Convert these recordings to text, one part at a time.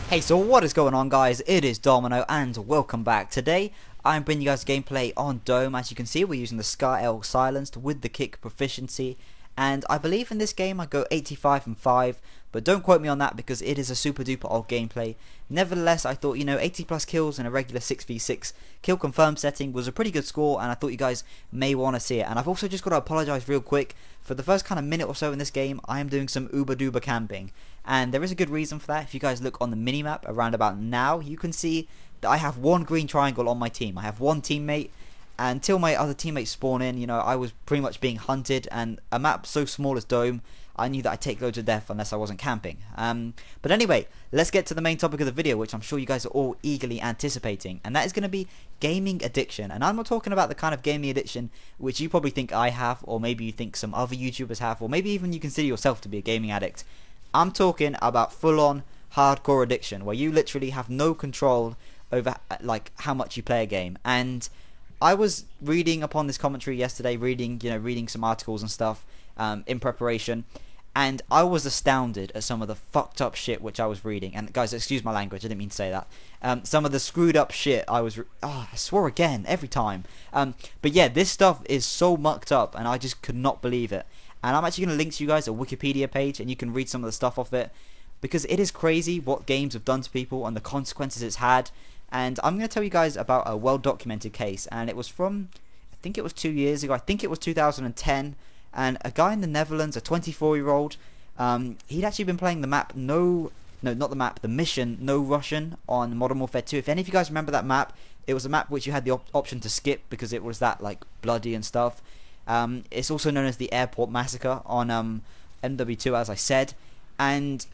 Hey, so what is going on, guys? It is Domino and welcome back. Today I'm bringing you guys gameplay on Dome. As you can see, we're using the Sky L Silenced with the kick proficiency, and I believe in this game I go 85 and 5, but don't quote me on that because it is a super duper old gameplay. Nevertheless, I thought, 80 plus kills in a regular 6v6 kill confirm setting was a pretty good score, and I thought you guys may want to see it. And I've also just got to apologise real quick. For the first kind of minute or so in this game, I am doing some uber duper camping, and there is a good reason for that. If you guys look on the minimap around about now, you can see that I have one green triangle on my team. I have one teammate, and until my other teammates spawn in, I was pretty much being hunted, and a map so small as Dome, I knew that I'd take loads of death unless I wasn't camping. But anyway, let's get to the main topic of the video, which I'm sure you guys are all eagerly anticipating, and that is going to be gaming addiction. And I'm not talking about the kind of gaming addiction which you probably think I have, or maybe you think some other YouTubers have, or maybe even you consider yourself to be a gaming addict. I'm talking about full-on hardcore addiction, where you literally have no control over like how much you play a game. And I was reading upon this commentary yesterday, reading some articles and stuff in preparation, and I was astounded at some of the fucked up shit which I was reading. And guys, excuse my language, I didn't mean to say that. Some of the screwed up shit I swore again every time. But yeah, this stuff is so mucked up, and I just could not believe it. And I'm actually going to link to you guys a Wikipedia page, and you can read some of the stuff off it, because it is crazy what games have done to people and the consequences it's had. And I'm going to tell you guys about a well-documented case, and it was from, I think it was 2 years ago, I think it was 2010, and a guy in the Netherlands, a 24-year-old, he'd actually been playing the map, the mission No Russian on Modern Warfare 2. If any of you guys remember that map, it was a map which you had the option to skip because it was that like bloody and stuff. It's also known as the Airport Massacre on MW2, as I said, and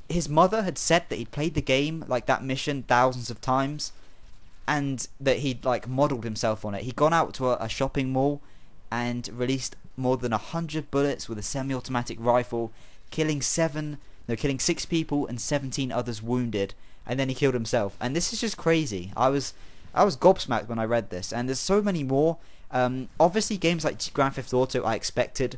his mother had said that he'd played the game, like that mission, thousands of times, and that he'd like modelled himself on it. He'd gone out to a shopping mall and released more than 100 bullets with a semi-automatic rifle, killing 6 people and 17 others wounded, and then he killed himself. And this is just crazy. I was gobsmacked when I read this, and there's so many more. Obviously games like Grand Theft Auto I expected,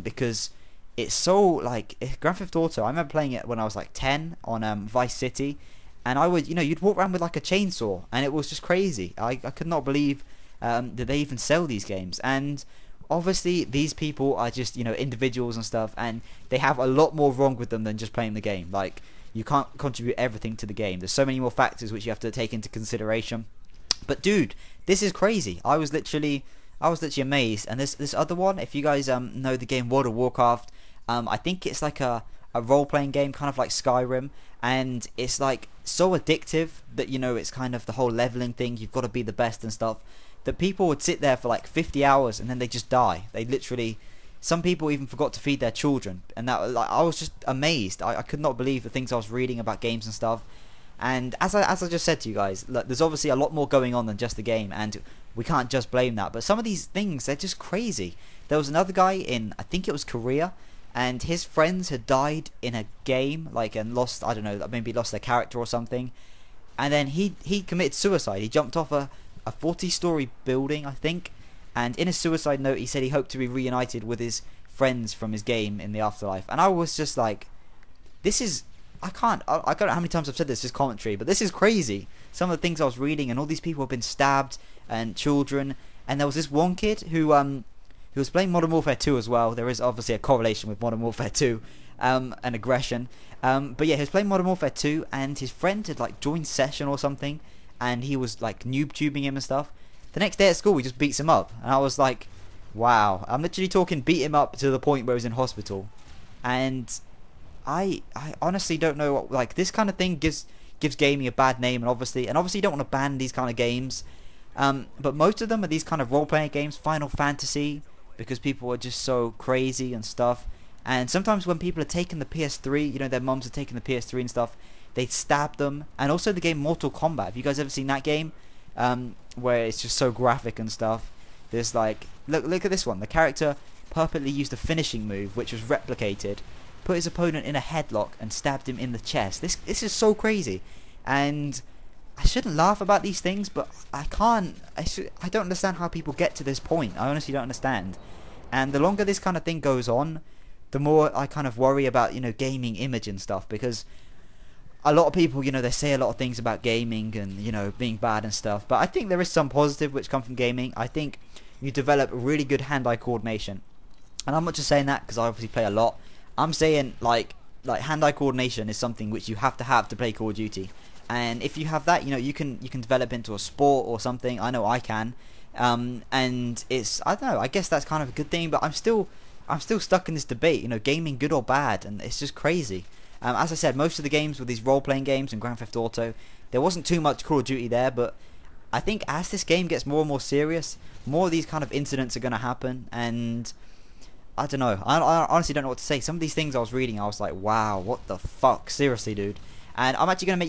because it's so like Grand Theft Auto. I remember playing it when I was like 10 on Vice City, and I would, you'd walk around with like a chainsaw, and it was just crazy. I could not believe that they even sell these games. And obviously these people are just individuals and stuff, and they have a lot more wrong with them than just playing the game. Like, you can't contribute everything to the game. There's so many more factors which you have to take into consideration. But dude, this is crazy. I was literally amazed. And this other one, if you guys know the game World of Warcraft, I think it's like a role-playing game, kind of like Skyrim, and it's like so addictive that it's kind of the whole leveling thing. You've got to be the best and stuff, that people would sit there for like 50 hours and then they just die. They literally, some people even forgot to feed their children, and that, like, I was just amazed. I could not believe the things I was reading about games and stuff. And as I just said to you guys, look, there's obviously a lot more going on than just the game, and we can't just blame that. But some of these things, they're just crazy. There was another guy in, I think it was Korea, and his friends had died in a game, like, and lost, I don't know, maybe lost their character or something. And then he committed suicide. He jumped off a 40-story building, I think, and in his suicide note he said he hoped to be reunited with his friends from his game in the afterlife. And I was just like, this is, I don't know how many times I've said this commentary, but this is crazy. Some of the things I was reading, and all these people have been stabbed, and children. And there was this one kid who was playing Modern Warfare 2 as well. There is obviously a correlation with Modern Warfare 2 and aggression. But yeah, he was playing Modern Warfare 2, and his friend had like joined session or something, and he was like noob tubing him and stuff. The next day at school, he just beats him up, and I was like, wow. I'm literally talking beat him up to the point where he was in hospital. And I honestly don't know what, like, this kind of thing gives gaming a bad name, and obviously you don't want to ban these kind of games. But most of them are these kind of role-playing games, Final Fantasy, because people are just so crazy and stuff. And sometimes when people are taking the PS3, their mums are taking the PS3 and stuff, they stab them. And also the game Mortal Kombat. Have you guys ever seen that game? Where it's just so graphic and stuff. There's like, look at this one. The character purposely used a finishing move, which was replicated, put his opponent in a headlock, and stabbed him in the chest. This is so crazy. And I shouldn't laugh about these things, but I can't. I don't understand how people get to this point. I honestly don't understand. And the longer this kind of thing goes on, the more I kind of worry about gaming image and stuff, because a lot of people, you know, they say a lot of things about gaming and, you know, being bad and stuff, but I think there is some positive which come from gaming. I think you develop really good hand-eye coordination, and I'm not just saying that because I obviously play a lot. I'm saying like hand-eye coordination is something which you have to play Call of Duty, and if you have that, you know, you can develop into a sport or something. I know I can, and it's, I don't know, I guess that's kind of a good thing, but I'm still stuck in this debate, you know, gaming good or bad, and it's just crazy. As I said, most of the games were these role-playing games and Grand Theft Auto. There wasn't too much Call of Duty there, but I think as this game gets more and more serious, more of these kind of incidents are going to happen, and I don't know. I honestly don't know what to say. Some of these things I was reading, I was like, wow, what the fuck? Seriously, dude. And I'm actually going to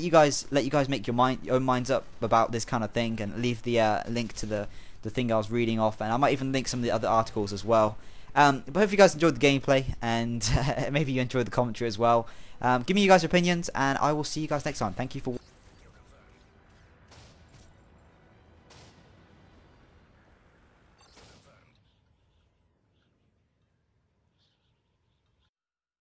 let you guys make your own minds up about this kind of thing, and leave the link to the thing I was reading off, and I might even link some of the other articles as well. But hope you guys enjoyed the gameplay, and maybe you enjoyed the commentary as well. Give me you guys your opinions, and I will see you guys next time. Thank you for